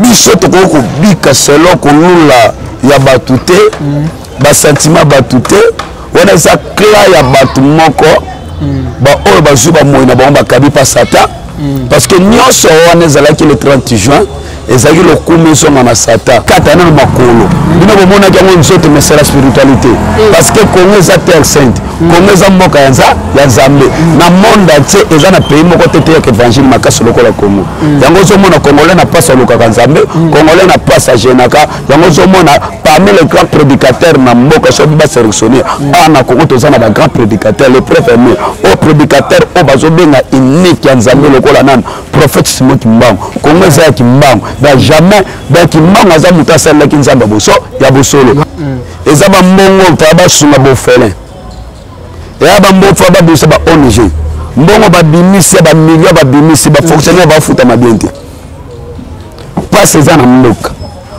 biso toko bika selon kolula ya batute ba sentiment batute wana sa cla ya batu moko ba oyo bazuba moina ba bakabi pa sata parce que nyonso wana ezalaki le 30 juin ezaki le kumisonga na sata kata na makolo bino bomona kango nzoto mais c'est la spiritualité parce que Congo est terre sainte Congo est mboka ya Nzambe na monde entier eza na pays moko tete ya évangile makasi lokola Congo yango zomona congolais na passe loka Nzambe congolais na passe jenaka yango zomona parmi les grands prédicateurs na mboka so ba sélectionner na Congo tozana ba grands prédicateurs les préférés au prédicateur au bazobenga unique ya Nzambe lokola nana prophète Simon Kimbangu Congo eza Kimbangu ba jamais ba Kimbangu aza mutasa la Nzambe boso ya bosolo eza ba mbongo taba sunga bo felin ya ba mbongo fa ba boso ba ONG mbongo ba bimisi ba millions ba bimisi ba fonctionnaire ba futa mabiente passe eza na mboka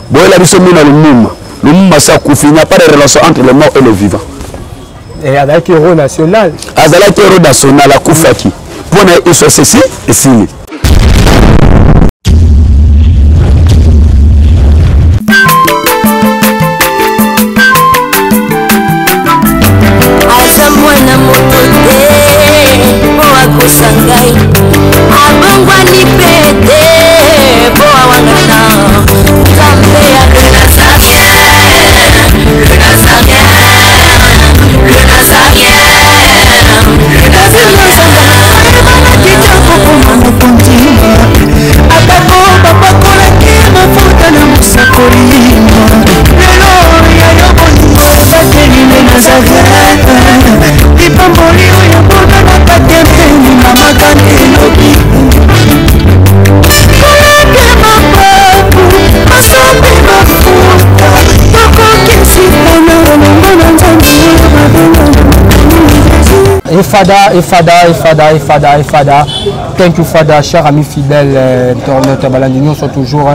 boyela biso mina lumuma sa kufinya pas de relation entre le mort et le vivant et avec héros national azalaki héros national akufaki pona eso ceci et sini mwana moto te po akosangai abongwani pete po awangana Nzambe ya Fada. Thank you, Fada. Chers amis fidèles, internautes, Balandinion sont toujours.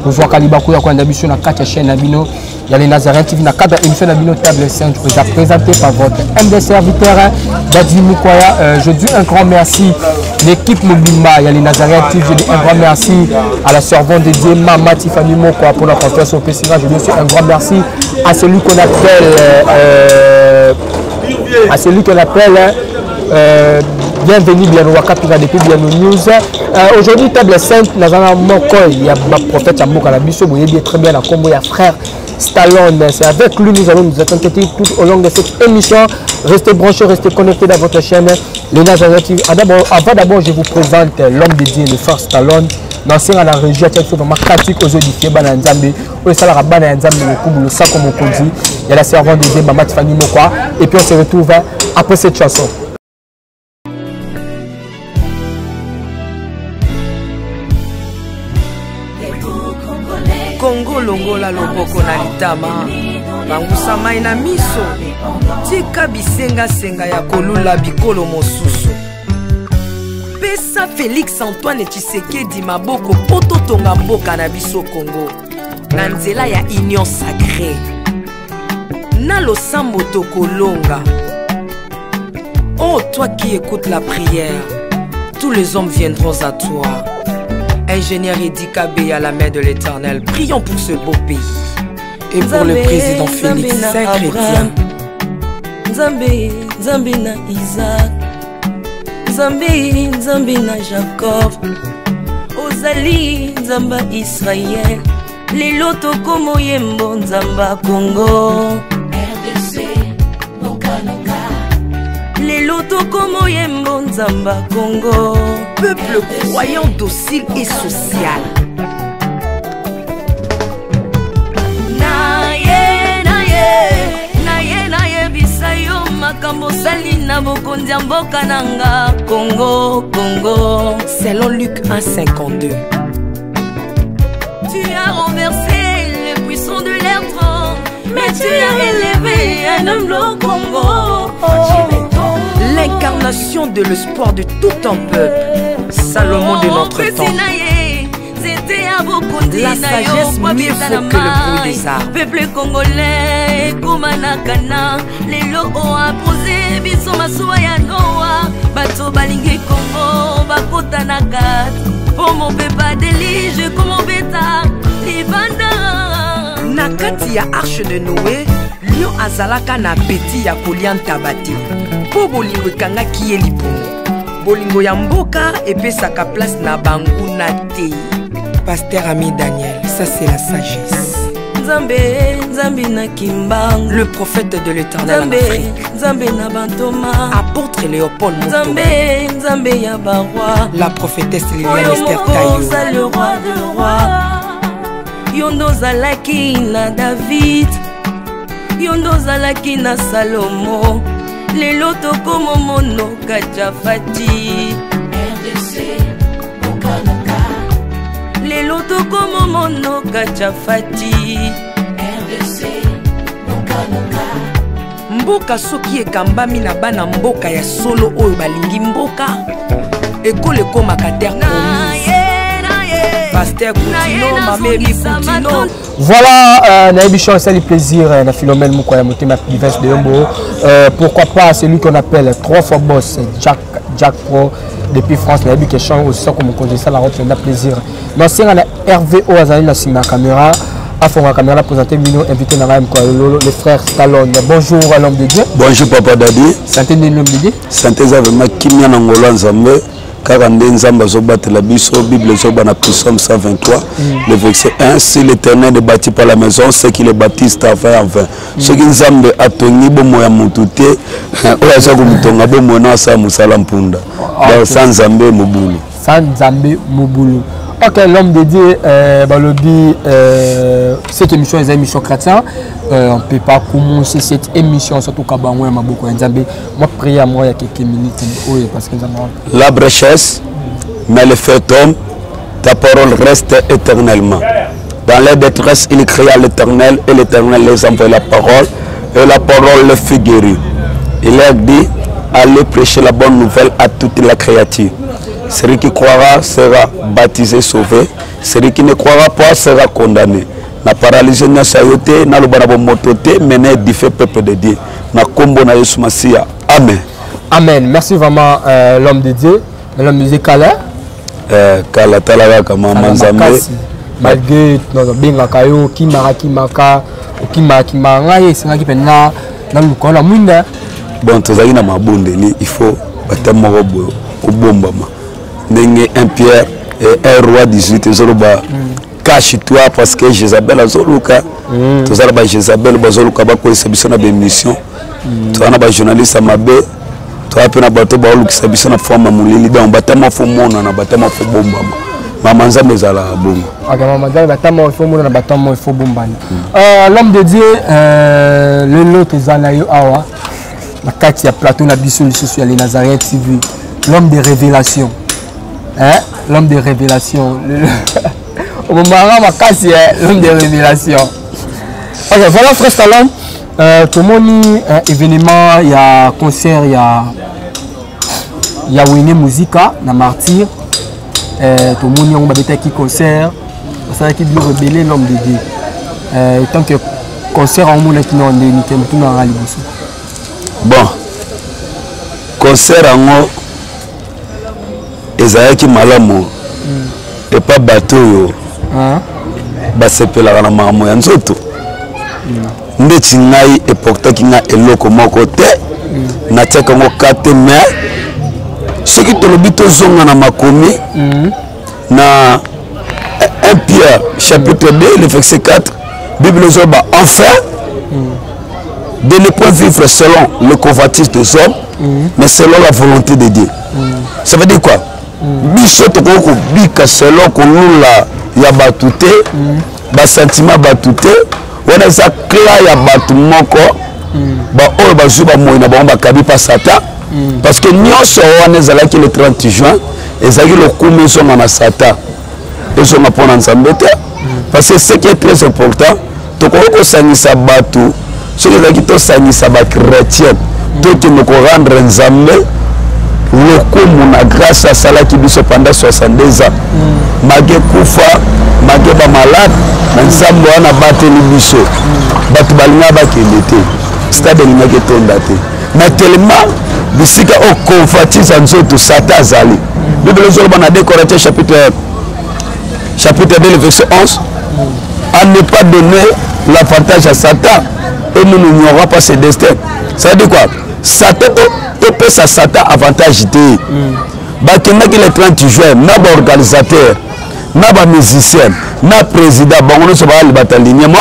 Vous voyez Kalibakou, il y a une émission sur la chaîne Nabino. Il y a les Nazareth TV, il y a 4 émissions Nabino Table Sainte, présentées par votre MD serviteur, Dadji Moukoya. Je dis un grand merci à l'équipe Mobimba, il y a les Nazareth TV. Je dis un grand merci à la servante dédiée Mama Tiffany Moukoya pour la confiance au PCA. Je dis aussi un grand merci à celui qu'on appelle. Bienvenue, bien au Wakapira depuis bien aux news. Aujourd'hui, Table Sainte, nous avons il y a un prophète à Mokalabiso, vous voyez très bien la combo, il y a frère Stallone. C'est avec lui nous allons nous attendre tout au long de cette émission. Restez branchés, restez connectés dans votre chaîne. Les Nazareth. Avant d'abord, je vous présente l'homme dédié, le frère Stallone. Dans la région, il y a vraiment pratique aux auditions, il y a la servante de Mama Tiffany Moukoya. Et puis on se retrouve après cette chanson. Congo longola loboko na litama bangusa mai na miso tika bisenga senga ya kolula bikolo mosusu pesa Félix Antoine Tshisekedi maboko poto tonga mboka na biso Congo na nzela ya union sacrée na losambo tokolonga. Oh toi qui écoutes la prière, tous les hommes viendront à toi. Ingénieur Edi Kabé à la main de l'Éternel, prions pour ce beau pays et pour le président Félix Saint-Chrétien. Nzambe na Isaac, Nzambe na Jacob, Ozali Nzamba Israël, lelo tokomo yembo Nzamba Congo, RDC Nokananga, lelo tokomo yembo Nzamba Congo. Peuple croyant docile et social. Naye bisayo makambo sali na bokonzi ya mboka nanga Congo. Selon Luc 1,52. Tu as renversé les puissants de leur trône, mais tu as élevé un homme au Congo. L'incarnation de l'espoir de tout un peuple, Salomon de notre temps. La sagesse mieux faut que le bruit des arbres. Peuple congolais, Koumanakana, les locaux a posé, biso masuwa ya Noa, bato balingi Congo, bakota na kat, pour mon peuple délige, comme bêta, kati ya arche de Noé lion azalaka na peti ya kolia ntaba te mpo bolingo ekangaki ye libumu bolingo ya mboka epesaka place na banguna te. Pasteur Ami Daniel, ça c'est la sagesse. Nzambe, Nzambe na Kimbang, le prophète de l'Éternel en Afrique. Nzambe na Bantoma, apôtre Léopold Moto. Nzambe, Nzambe ya Barwa, la prophétesse Liliane Esther Tayo. Le roi de roi, Yondo Zalaki na David, Yondo Zalaki na Salomo, lelo tokomo mono Kajafati. RDC, Okanoka. Lelo tokomo mono Kajafati. RDC, Okanoka. Mboka soki ekambami na bana mboka ya solo oyo balingi mboka ekole ekomaka terre promise. Pasteur Koutino, Maméri Koutino. Voilà, Naïbichon, c'est le plaisir, la Philomène Moukoya Motema Divers de Yombo. Pourquoi pas celui qu'on appelle 3 fois boss, Jack Pro, depuis France, Naïbi qui chante aussi comme on connaît ça, la route, c'est un plaisir. Mais c'est un RVO Azali, la Sima Caméra, à fond la caméra, présenté Mino, invité dans le frère Stallone. Bonjour à l'homme de Dieu. Bonjour Papa Dadi. Santé de l'homme de Dieu. Santé Zavema Kimia Nangola Nzambe. Car en Nzamba Zobat la Bible Zoba na Psalm 123, le verset 1, si l'Éternel est bâti par la maison, c'est qu'il est baptiste à faire en vain. Ce qui Nzambe a toni bo moya mututé, oya sa ko mutonga bo mona sa musala mpunda. Sans Nzambe mobulu. Sans Nzambe mobulu. Ok, l'homme de Dieu, cette émission est une émission chrétienne. On ne peut pas commencer cette émission, surtout quand on a beaucoup de Nzambe. Moi, prier à moi il y a quelques minutes. Oui, parce que la brèchesse, mais le fait tombe, ta parole reste éternellement. Dans la détresse, il cria l'Éternel et l'Éternel les envoie la parole et la parole le fit guérir. Il a dit, allez prêcher la bonne nouvelle à toute la créature. Celui qui croira sera baptisé, sauvé. Celui qui ne croira pas sera condamné. Na paralysé na sayote, na lobana motote, mené du fait peuple de Dieu. Na kombo na Yesu Masia. Amen. Amen. Merci vraiment l'homme de Dieu. L'homme de Dieu Kala. Kala talaga kama manzambe. Malgré nos benga kayo kimaka ngai singa pena na lukola mwinda. Bon tozali na mabondeli, il faut batamo robo obombama. Ndenge un Pierre et un roi 18 zoloba cache-toi parce que Jézabel azoluka tozala ba Jézabel bazoluka ba ko biso na bémission tozana ba journaliste mabe toapena bato ba olukisa biso na forme mulili donc batama fo mona na batama fo bombama mama nzambe zala bongo aga mama nzambe batama fo mona na batama fo bombana l'homme de Dieu le lot ezala yo awa na kati ya plateau na biso lisusu ya Nazareth TV l'homme de révélation. Hein? L'homme de révélation. Au moment où l'homme de révélation. Ok, voilà frère Stallone. Tout le monde événement, il y a concert, il y a Wine Musica, na Martyr. Tout le monde a un concert. Ça qui doit révéler l'homme de Dieu. Tant que concert en monde qui n'a pas bon, concert en ezayaki malamu et pas bateau yo basepelaka na makambo ya nzoto ndeti ngai eportaki nga eloko moko te natiaka yango kate mais soki tolobi tozonga na makomi na 1 Pierre chapitre 2 le verset 4 Bible zoba enfin de ne point vivre selon le convoitise des hommes mais selon la volonté de Dieu. Ça veut dire quoi? Biso toko bika selon kolula ya batute ba sentiment batute wana za cla ya batu moko ba oyo bazuba moina ba kabi pa satan parce que nyonso wana ezalaki le 30 juin ezalaki le kumiso na satan ezo na pona nzambe te parce que ce qui est très important toko ko sangisa batu ce qui ezalaki to sangisa ba chrétien to ki moko rendre nzambe lokumu na grâce à salaki biso pendant 62 ans mage kufa mage ba malade na nzambe wana bateli biso batu balinga bakende te stade linga ketonda te mais tellement bisika o convoitise nzoto satan azali Bible zoloba na 2 Corinthiens chapitre 2 le verset 11 à ne pas donner l'avantage à Satan et nous n'ignorons pas ses destins. Ça veut dire quoi? Satan, tu peux ça Satan avantage. Bakendaki le 30 juin, n'a pas organisateur, n'a pas musicien, n'a président, bon, on se va le alignement.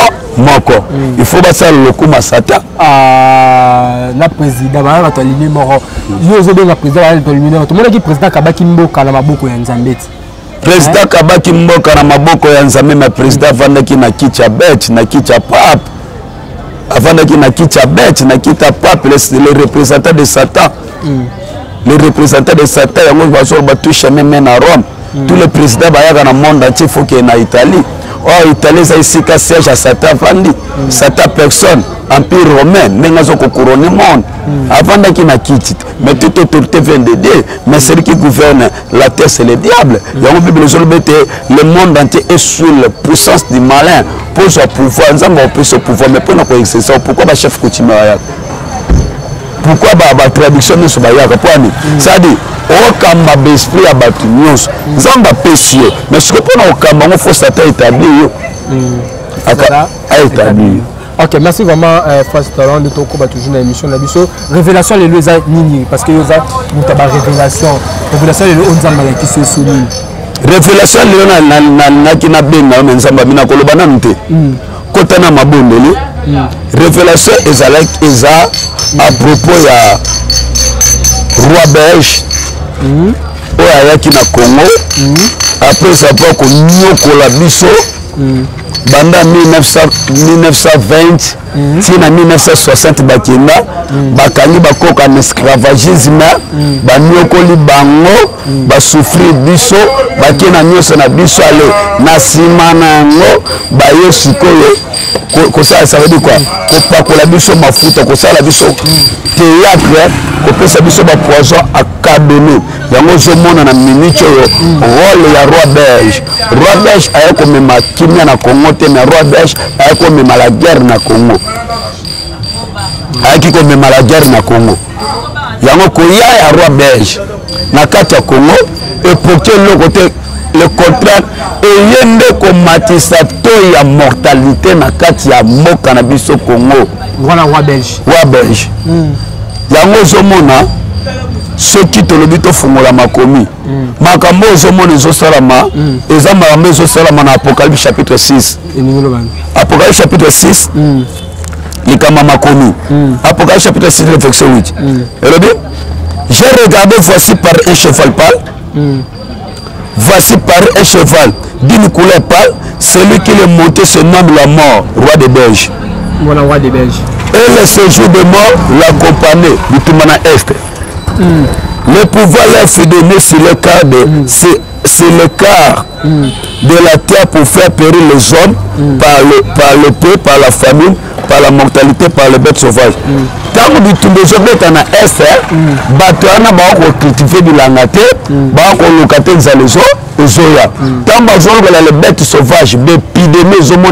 Il faut passer le coup à Satan. Na président, va aligner mort. Yo zo de la président va aligner. Tout le monde dit président Kabaki Mboka na maboko ya Nzambe. Président Kabaki Mboka na maboko ya Nzambe, mais président vandaki na kicha bet, na kicha pape. Avandaki na kicha bet, na kita pape, les représentants de Satan. Les représentants de Satan, ils vont toucher même à Rome. Tous les présidents dans le monde entier, il faut qu'il y ait en Italie. Oh, Italie, c'est ici qu'un siège à Satan Vandi. Satan personne, empire romain, mais nous avons couronné le monde. Avant qu'il n'a quitté. Mais toute autorité vient de Dieu. Mais celui qui gouverne la terre, c'est le diable. Le monde entier est sous la puissance du malin. Pour son pouvoir, nous avons plus ce pouvoir, mais pour nous exercer. Pourquoi le chef continue à pourquoi la traduction ne se fait pas? C'est-à-dire, au kamba d'esprit à battu nous zamba pécieux mais ce que pour au kamba on faut Satan établir à établir. Ok, merci vraiment Frère Talon de ton combat toujours dans l'émission de Bisso. Révélation les lois nini parce que yoza mutaba révélation les lois nzamba qui se souligne. Révélation les lois na kina benga mais nzamba bina koloba na nte. Kotana mabondeli. Révélation eza à propos ya roi belge. Oyo ayaki na Congo après savoir ko nyokola biso banda 1920 tina 1960 bakenda bakangi bakoka na esclavagisme banyokoli bango basouffrir biso bakena nyonso na biso ale na sima nango baye sikoyo kosala ça veut dire quoi kopakola biso mafuta kosala biso théâtre kopesa biso ba poison akadoni yango zomona na minute oyo rôle ya roi belge ayako mema kimia na Congo te mais roi belge ayako mema la guerre na Congo ayaki ko mema la guerre na Congo yango koya ya roi belge na kati ya Congo époque le côté le contraire et yende ko matisa to ya mortalité na kati ya mboka na biso Congo voilà roi belge yango zomona soki tolobi tofungola makomi makambo ozomona ezosalama eza makambo ezosalama na Apocalypse chapitre 6 Apocalypse chapitre 6 likama makomi Apocalypse chapitre 6 verset 8 elobi j'ai regardé voici par un cheval pâle voici par un cheval d'une couleur pâle celui qui est monté se nomme la mort roi des Belges. Voilà roi des Belges. Et le séjour de mort l'accompagnait du Tumana Est. Le pouvoir leur fut donné sur le quart de la terre pour faire périr les hommes par le peu, par la famine, par la mortalité, par les bêtes sauvages. Tant que les hommes sont à l'Est, ils vont cultiver du langate, ils vont locater les alésos. Tant que les bêtes sauvages, les épidémies, les hommes,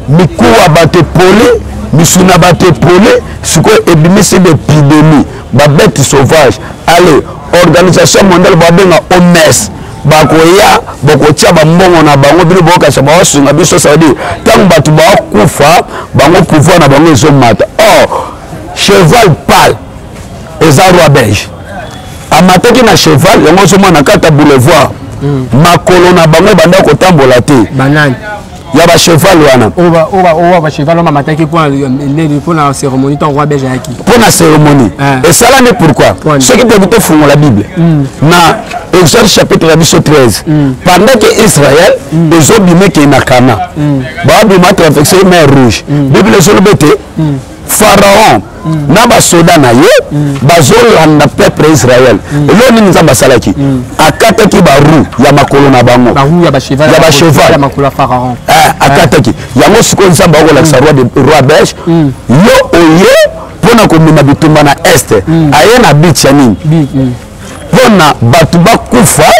mikuwa bate pole misuna bate pole siko ebimisi d'épidémie ba bête sauvage allez organisation mondiale ba benga OMS bakoya bakotia ba mbongo na bango bino boka sa ba sunga biso ça veut dire tant batu ba kufa bango pouvoir na bango ezomata cheval pâle eza roi belge amataki na cheval yango zomona kata boulevard makolo na bango banda kotambola te banane il y a un cheval on cheval on mataki pour la cérémonie ton roi belge aki pour la cérémonie et ça là pourquoi ceux qui débutent font la Bible na Exode chapitre 13 pendant que Israël les hommes bimé qui na Cana ba bima traverser mer rouge Bible les hommes Pharaon na ba soda na ye bazolanda peuple Israël eloni nzamba salaki akataki ba roue ya makolo na bango ba roue ya ba cheval ya makolo Pharaon akataki yango siko nzamba ko laksa roi belge yo oye pona ko mema bitumba na est aye na bit ya nini pona batu bakufa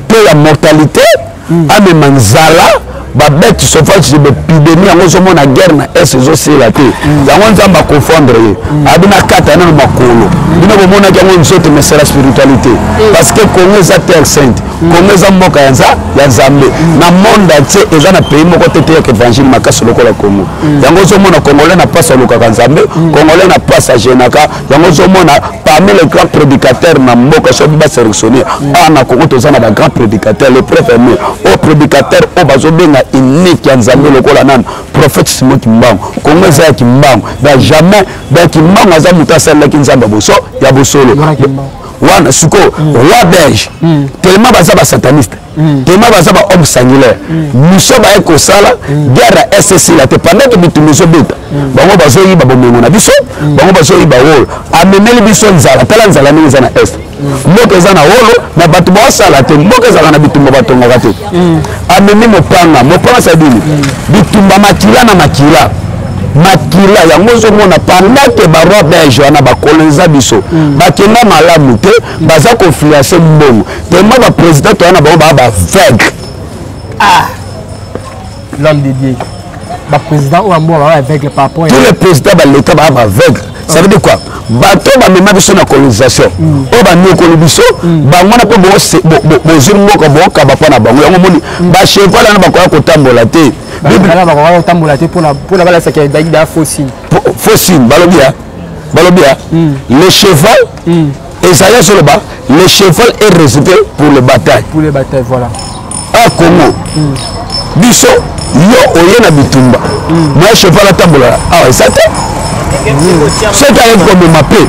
pe ya mortalité amema nzala babete sauvage bépidémie yango ozomona guerre na est ezosila te yango nzambe akofondre ye abina kata nano makolo bino bomonaki yango nzoto mais c'est la spiritualité parce que Congo eza terre sainte Congo eza mboka ya nzambe na monde entier eza na pays moko te teyaka évangile makasi lokola Congo yango ozomona congolais na pasi alukaka nzambe congolais na pasi agenaka yango ozomona parmi les grands prédicateurs na mboka soki basélectionner awa na Congo toza na bagrands prédicateurs les préférés au prédicateur oyo bazobenga unique ya nzambe lokola nani prophète Simon Kimbangu Congo eza ya Kimbangu ba jamais ba Kimbangu aza moto asalelaki nzambe ya bosolo wana siko roi belge tellement baza basataniste tellement baza bahomme sanguinaire miso baye kosala guerre ya SSC la te pendant que bitumba ezobeta bango bazoyiba bomengo na biso bango bazoyiba wolo amemeli biso nzala tala nzala ndenge eza na est mboka eza na wolo na bato baosala te mboka ezalaka na bitumba batongaka te amemi mopanga sadini bitumba makila na makila yango ozomona pendant que baroi belge wana bakoloniza biso bakenda malamu te baza kofinanse mbongo tellement baprésident toyana bango baa baveugle l'homme de Dieu baprésident oyo ambo baa baveugle par rapport tous les présidents baleta baa baveugle ça veut dire quoi bato bamema biso na colonisation oyo banyokoli biso bango na mpe bozwi mboka bokaba mpo na bango yango moni bacheval wana bakoya kotambola te faux signe balobi le cheval ezali soloba le cheval est réservé pour les batailles voilà à Congo biso yo oye na bitumba moi cheval atambola awa eza te soki aye komema mpe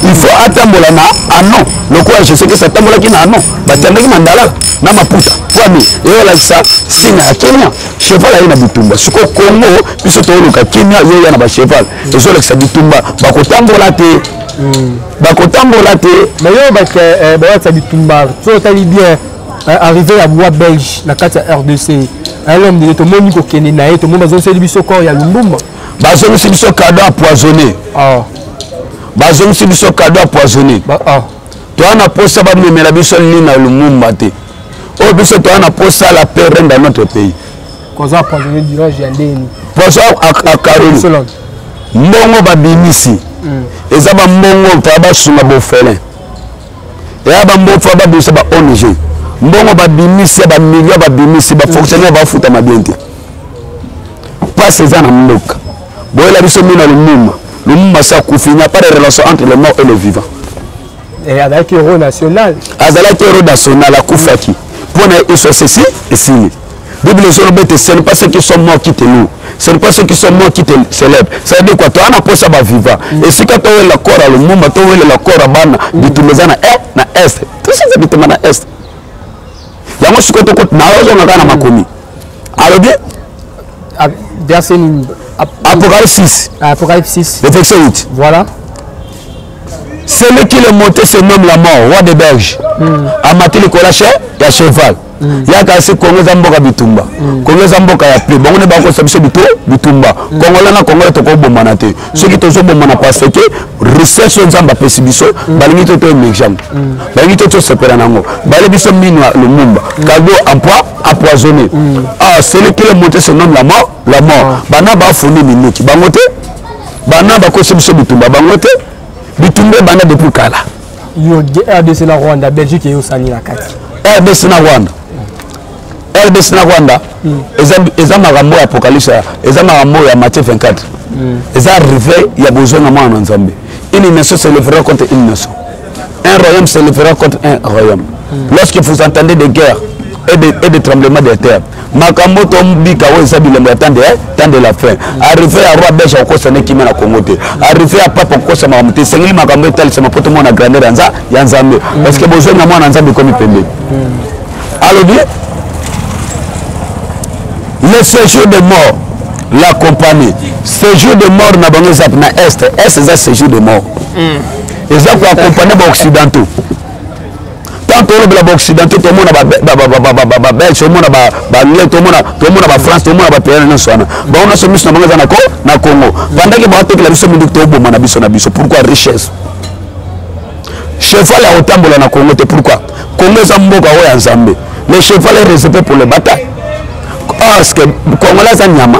il faut atambola na anon lokola je sais que ça tambolaki na anon batandaki na ndala na maputa kwami eyolakisa signe ya Kenya cheval aye na bitumba siko Congo biso tooluka Kenya yoya na bacheval ezolakisa bitumba bakotambola te mais yo bayatisa bitumba so otali bien arrivé à bois belge na kati ya RDC l'homme de tomoni kokende na ye tomoni bazoseli biso corps ya Lumbumba bazongisi biso cadeau empoisonné bazongisi biso cadeau empoisonné toana posa bamemela biso lini na Lumumba te oyo biso toana posa la paix reine dans notre pays koza empoisonné dimanche ya ndeni poso akaroli mbongo babimisi eza bambongo toya basunga bofelin eya bambongo toya babimisa ba ONG mbongo babimisi ya bamilio babimisi bafonctionnaire bafutama bien te pasi eza na mboka boyela biso mina Lumumba sa kufi, il n'y a pas de relation entre le mort et le vivant. Et avec héros national. Avec héros national, la Koufaki. Pour ils sont ceci et signé. Bible ce n'est pas ceux qui sont morts qui te louent. Ce n'est pas ceux qui sont morts qui te célèbrent. Ça veut dire quoi? Tu as un peu ça va vivre. Et si quand tu as le corps à Lumumba, tu as le corps à Bana, tu as na est. Tout ça c'est bitumba na est. Il y a un sucre de côte na ozonga na makomi. Alors bien verset Apocalypse 6. Apocalypse 6. Le verset 8. Voilà. Celui qui le montait se nomme la mort, roi des berges. Amati le colache, il y a cheval. Il y a cassé Congo Zamboka Bitumba. Congo Zamboka ya plus. Bon, on est pas consommé Bitumba. Congo là, Congo est encore bon manate. Ceux qui te sont bon manate parce que recherche on zamba pesibiso, balingi to to mexam. Balingi to to sepera nango. Bali biso minwa le mumba. Cadeau emploi empoisonné. Ah, celui qui le montait se nomme la mort, la mort. Bana ba foni minuki. Bangote. Bana ba consommé Bitumba. Bangote. Bitumba bana depuis kala. Yo RDC na Rwanda, Belgique et Osani la kati. RDC na Rwanda. RDC na Rwanda. Eza makambo ya Apocalypse, eza makambo ya Matthieu 24. Eza arrivé, il y a besoin de moi en Nzambe. Une nation se lèvera contre une nation. Un royaume se lèvera contre un royaume. Lorsque vous entendez des guerres et des tremblements de terre, makambo tombika wo eza bilembo ya temps de la fin. Arrivé à roi belge okosa ne kimana Congo te. Arrivé à papa okosa makambo te. Sengeli makambo etali sema poto mona grandeur ya Nzambe. Parce que besoin na mwana Nzambe comme pembe. Alors bien le séjour de mort la compagnie. Séjour de mort na bango zap na est. Est c'est séjour de mort. Eza ko accompagner ba occidentaux. Tant que les occidentaux, tout le monde a Belge, tout le monde a Anglais, tout le monde a France, tout le monde a pays national. Bon, on a ce mission na Congo. Pendant que bateau la mission minute au bon na biso. Pourquoi richesse? Cheval a autant na Congo, pourquoi? Congo zamboka wa Nzambe. Le cheval est réservé pour les batailles. parce que Congolais za nyama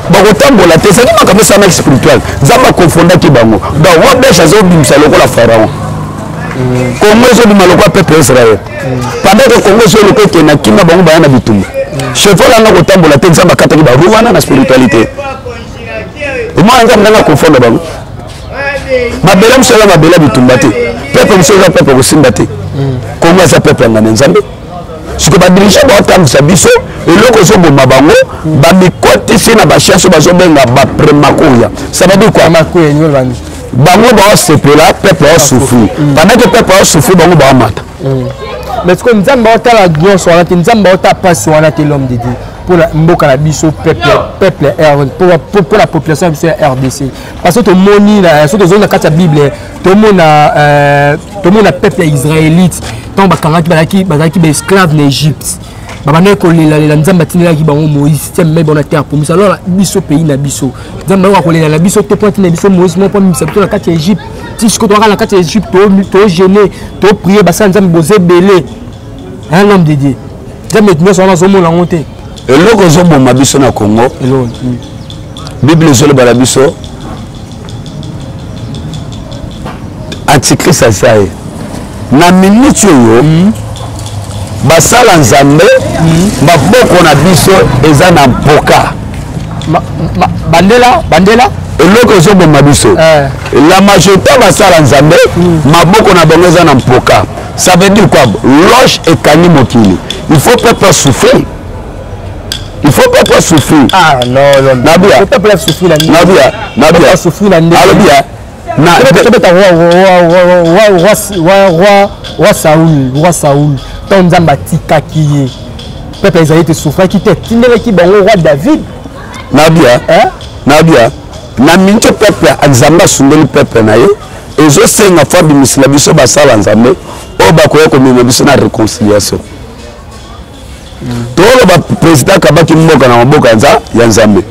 bakotambola te ezali makambo esana spirituel nzambe akonfondaki bango donc wabesha azobimisa lokola pharaon Congo ezobima lokola peuple Israël pendant que Congo ezoloka ekenda kimia bango baya na bitumba cheval anga kotambola te nzambe akataki baru wana na spiritualité omwana nzambe nanga konfonda bango mabele mosu eza mabele ya bitumba te peuple mosu eza peuple kosimba te Congo eza peuple yanga na nzambe siko badirige baotambwisa biso eloko ezoboma bango bamikotisi na bachance bazobenga bapremakoya ça veut dire quoi bango baosepela peuple aosouffrir pendant que peuple aosouffrir bango baomata mais siko nzambe baotala nyonso wana te nzambe baotala mpasi wana te l'homme de Dieu pour la mboka na biso peuple pour la population biso ya RDC parce que tomoni na so tozonga kati ya Bible tomona peuple israélite tant bakangaki bazalaki ba esclave na Égypte babana kolela nzambe atinelaki bango Moïse tiens mais bon terre pour ça alors biso pays na biso nzambe wa kolela na biso te point na biso Moïse mo point misa na kati ya Égypte ti siko to na kati ya Égypte to gêner to prier basa nzambe bozebele un homme de Dieu nzambe nyonso wana zomona ngote eloko ezoboma biso na Congo Bible ezoloba na biso antichrist asaye na minute oyo basala nzambe maboko na biso eza na mpoka bandela eloko ezoboma biso la majorité basala nzambe maboko na bango eza na mpoka ça veut dire quoi loge ekani mokili il faut peuple souffrir. Il faut pas souffrir. Ah non, Nabia. Il faut pas souffrir la nuit. Nabia. Souffrir la nuit. Alobia. Roi Saoul. Ton Zambatika qui est. Peuple Israël te souffre qui t'est. Tu n'es qui bon roi David. Nabia. Nabia. Na minto peuple Azamba sundeli peuple na ye. Ezo senga fa bimisila biso basala nzambe. O bakoya komema biso na réconciliation. Le président Kabaki Mboka na Mboka ya Nzambe.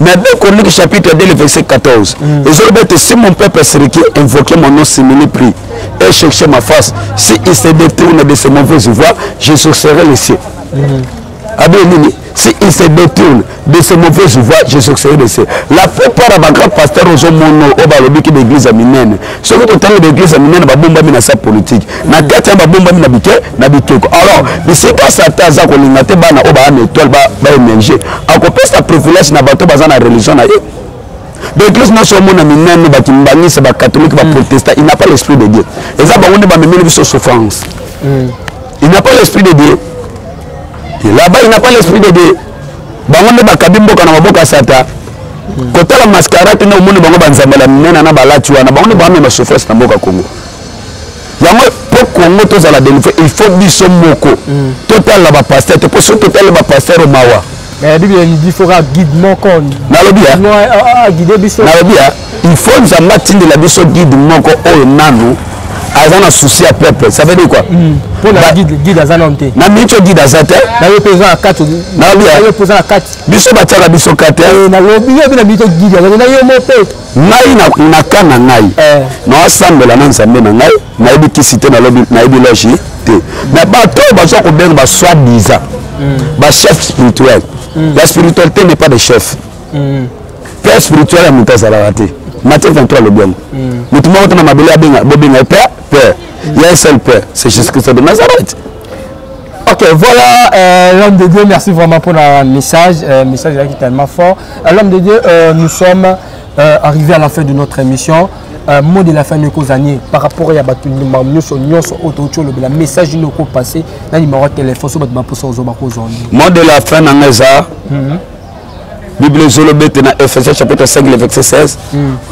Mais dès qu'on lit le chapitre 2, le verset 14, ils ont dit si mon peuple serait invoqué mon nom, c'est mon prix et chercher ma face. Si il se détourne de ses mauvaises voies, je sorcerai les cieux. Si il se détourne de ses mauvaises voies, je sorcerai les cieux. La plupart des grands pasteurs aux hommes au balobi qui d'église aminène. Ce que tu as d'église aminène, babomba mina sa politique. Na katia babomba mina bike na bikeko. Alors, mais c'est pas ça ta za ko lingate bana o ba na étoile ba émerger. Akopé sa privilège na bato baza na religion na ye. L'église non seulement na minène ba kimbanisa ba catholique ba protestant, il n'a pas l'esprit de Dieu. Et ça ba wonde ba memeli biso souffrance. Il n'a pas l'esprit de Dieu. Là-bas, il n'a pas l'esprit de Dieu. Bangonde bakabimbo kana maboka sata. Kotala mascarade na omoni bango banzambela minena na balati wana bangonde ba mema souffrance na mboka Congo. Yango pour Congo to za la délivrer, il faut biso moko. Total la ba pasteur, te pour total ba pasteur au mawa. Mais Bible il faut guide moko. Na lobia. Guider biso. Na lobia, il faut nzamba tindi la biso guide moko o nanu. Azana souci à peuple, ça veut dire quoi? Pour la guide azanonte. Na micho guide azate. Na yo pesant à 4. Na yo pesant à 4. Biso batala biso 4. Na lobi yo bina micho guide azana yo mope. Ngai na kana ngai. Na assemble na nzambe na ngai, na yebi kisite na lobi na yebi logi te. Na bato bazo ko benga ba soi-disant. Ba chef spirituel. La spiritualité n'est pas de chef. Père spirituel a monté à la raté. Matthieu 23 le bien. Mais tout le monde a mabélé à benga père. Il y a un seul père, c'est Jésus-Christ de Nazareth. Ok, voilà l'homme de Dieu, merci vraiment pour le message. Message qui est tellement fort. L'homme de Dieu, nous sommes arrivés à la fin de notre émission. Mot de la fin de nos années par rapport à la message qui nous passé dans le numéro de téléphone sur votre mot de la fin de nos Bible Zolobete na Ephésiens chapitre 5 le verset 16.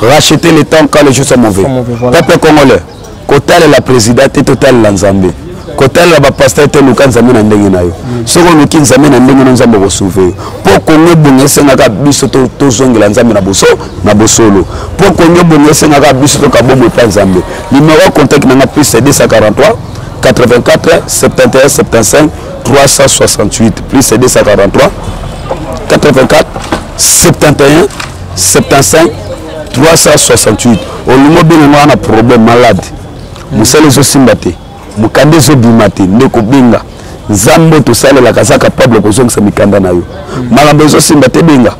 Racheter le temps quand les jours sont mauvais. Peuple congolais, kotale la présidente totale la Nzambe. Kotale la pasteur te luka Nzambe na ndenge na yo. Soko luki Nzambe na ndenge na Nzambe ko sauver. Po kongo bonge senga biso to zongela Nzambe na bosolo. Po kongo bonge senga biso to kabomo pa Nzambe. Numéro contact na plus 243 84 71 75 368 plus 243 84 71 75 368. Au niveau de un problème malade. Musale zo simbate. Mukande zo bimate. Ndeko binga. nzambe tosalelaka aza capable kozongisa mikanda na yo makambo ezosimba te benga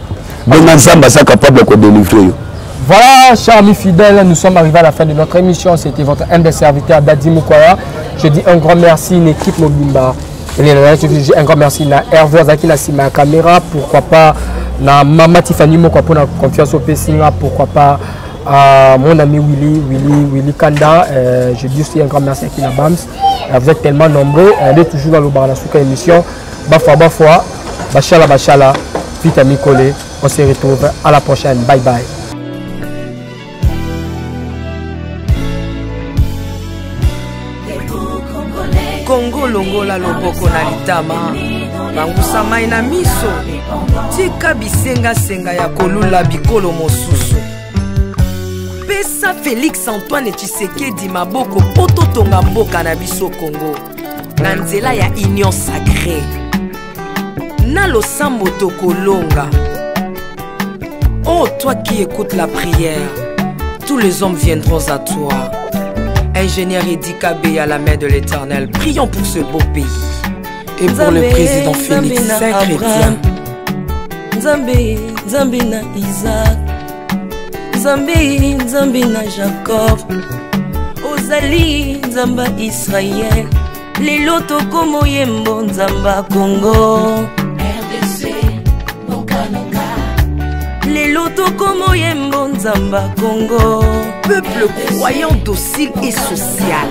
nzambe aza capable kodélivre yo. Voilà, chers amis fidèles, nous sommes arrivés à la fin de notre émission. C'était votre humble serviteur Daddy Mukwaya. Je dis un grand merci à l'équipe Mobimba. Je dis un grand merci à Hervé Azaki, la caméra, pourquoi pas à Mama Tiffany Moko pour la confiance au Pessinga, pourquoi pas à mon ami Willy Kanda. Je dis aussi un grand merci à Kina Bams. Vous êtes tellement nombreux, elle est toujours dans le bar, la souka émission. Bafwa, Bachala, Vitami Kolé. On se retrouve à la prochaine. Bye bye. Congo longola loboko na litama bangusa mai na miso tika bisenga ya kolula bikolo mosusu pesa Félix Antoine Tshisekedi maboko poto tonga mboka na biso Congo na nzela ya union sacrée na losambo tokolonga. Oh toi qui écoutes la prière, tous les hommes viendront à toi. Ingénieur Edi Kabé à la main de l'Éternel, prions pour ce beau pays et pour le président Félix Saint-Chrétien. Nzambe na Isaac, Nzambe na Jacob, Ozali Nzamba Israël, lelo tokomo yembo Nzamba Congo, RDC, Bokananga, lelo tokomo yembo Nzamba Congo. Peuple croyant docile et social.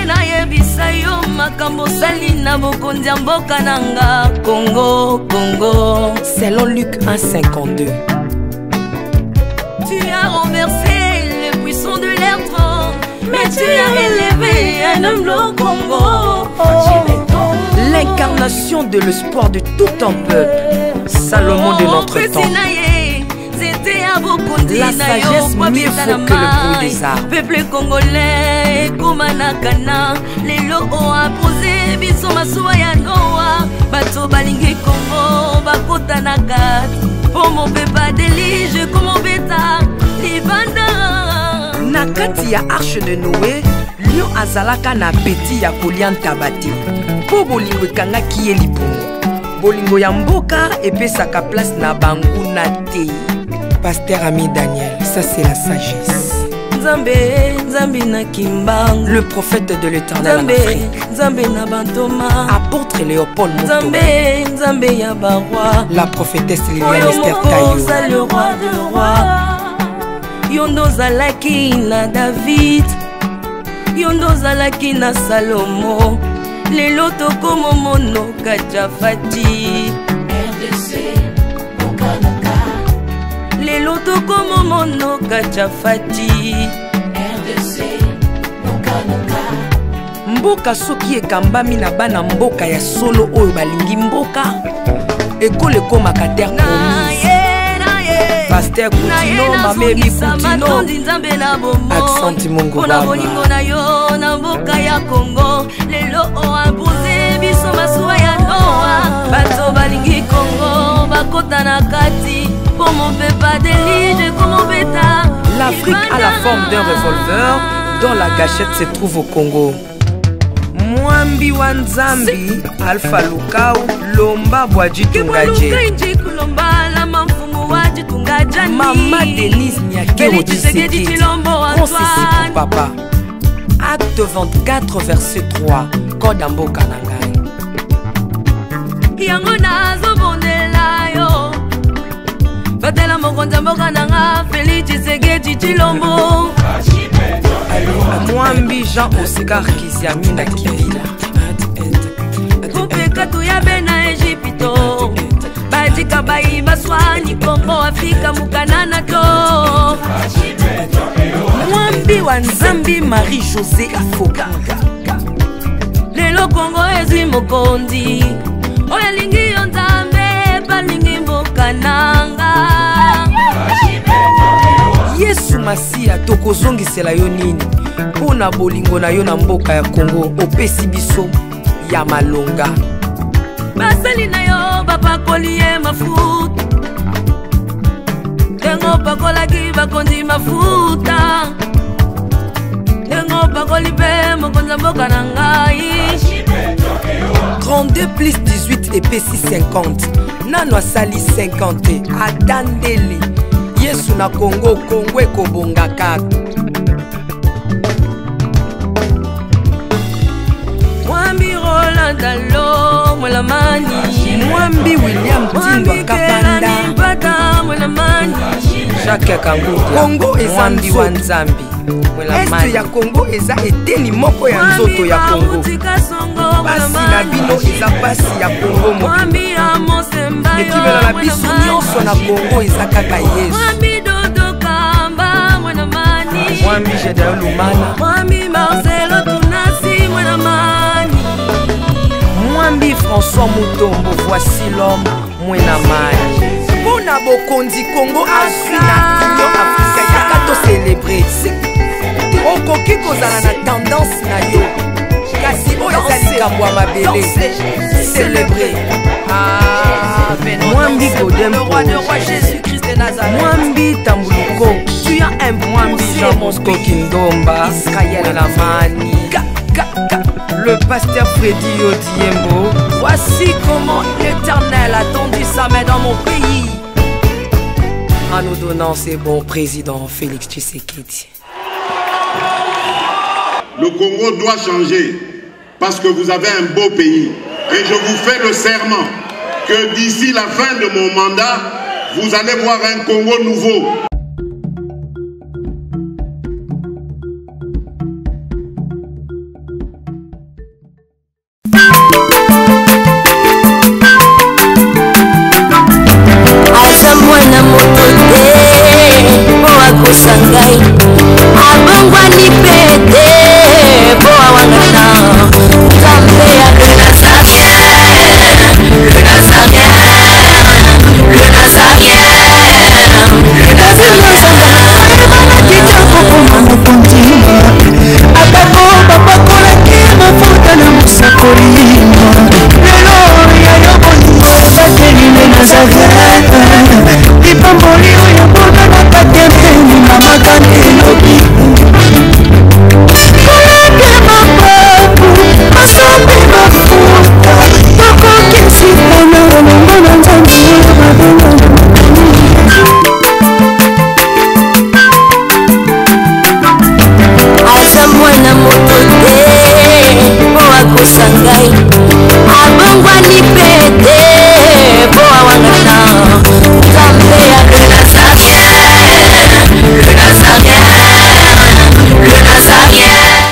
Naye bisayo makambo sali na bokonzi ya mboka nanga Congo. Selon Luc 1,52. Tu as renversé les puissants de leur trône, mais tu as élevé un homme au Congo. L'incarnation de l'espoir de tout un peuple, Salomon de notre temps. La sagesse mieux vaut que le bruit des arbres. Peuple congolais, Kumanakana, les lots ont imposé, biso masuwa ya Noa, bato balingi Congo, bakota nakat, pour mon peuple délige, comme mon bêta, libanda. Nakati ya arche de Noé, lion azalaka na peti ya kolian tabati. Po bolingo ekangaki ye libongo bolingo ya mboka epesaka place na banguna te. Pasteur Ami Daniel, ça c'est la sagesse. Nzambe na Kimbang, le prophète de l'Éternel en Afrique. Nzambe na Bantoma, apôtre Léopold Montoba. Nzambe ya baroi, la prophétesse Liliane Esther Tayo, le roi de roi. Yondo zalaki na David, Yondo zalaki na Salomo. Lelo tokomo mono Kajafati, RDC, Bokanaka. Lelo tokomo mono Kajafati, RDC, Bokanaka. Mboka soki ekambami na bana mboka ya solo oyo balingi mboka ekole komaka terre promise. Pasteur Koutino, Mamébi Koutino, Accent Mungu Baba. Bolingo na yo na mboka ya Congo, lelo o imposé biso masuwa ya Noa, bato balingi Congo, bakota na kati, pour mon peuple délige comme mon bêta. L'Afrique a la forme d'un revolver dont la gâchette se trouve au Congo. Mwambi wa Nzambi, Alpha Lukau, Lomba Bwaji Tungaje. Maman Denise Nyakero Tshisekedi, Consissi pour papa. Acte 24, verset 3. Kodambo Kanangai. Yango nazo bondela yo, batela mokonza mboka nanga Félix Tshisekedi Tshilombo. Mwambi Jean Oscar Kiziamina Kibila. Kupeka tuyabe na Egypto, bajika bayi baswani Kongo Afrika mukanana to. Mwambi wa Nzambi Marie-José Ifoka. Lelo Kongo ezwi mokonzi, oya lingi yo Nzambe balingi mboka nanga. Yesu Masia tokozongisela yo nini pona bolingo na yo na mboka ya Congo opesi biso ya malonga. Basali na yo bapakoli ye mafuta, tengo pakolaki bakonzi mafuta. Nengo bakoli pe mokonza mboka na ngai 32 plus 18 epesi 50 nano asali 50 atandeli Yesu na Congo Congo ekobonga kaka Mwambi Rolandalo Mwelamani Mwambi William Tindwa Kapanda Mwelamani Jacques Kanguka Congo eza Mwambi wa Nzambi Este ya Congo eza eteni moko ya nzoto ya Congo Basi na bino eza basi ya Congo Mwambi Amosemba Ekibela na biso nyonso na Congo eza kaka Yesu Mwambi Dodo Kamba Mwelamani Mwambi Jedeo Lumana Mwambi Marcelo Tunasi Mwelamani Mwambi François Mutombo voici l'homme Mwenamani Pona bokonzi Congo Afrika Union Afrika yakato célébrer Okoki kozala na tendance na yo kasi oyo eza likambo ya mabele célébrer Mwambi Godempo Mwambi Tambuluko tu as un Mwambi Jean Bosco Kindomba Israël Lamani le pasteur Freddy Odiembo voici comment l'Éternel a tendu sa main dans mon pays en nous donnant ses bons présidents Félix Tshisekedi. Le Congo doit changer parce que vous avez un beau pays. Et je vous fais le serment que d'ici la fin de mon mandat, vous allez voir un Congo nouveau. Mwana moto te po akosangai abongwani pete po awangana Nzambe ya le Nazarien le Nazarien le Nazarien le Nazarien atako bapakolaki mafuta na mosakolima lelo ya yobolingo batelile Nazarien lipamboli oyo mbona na patempeni na makani elobi koleke mapapu masambi mafuta tokokisi mpona elongo na Nzambe mabenga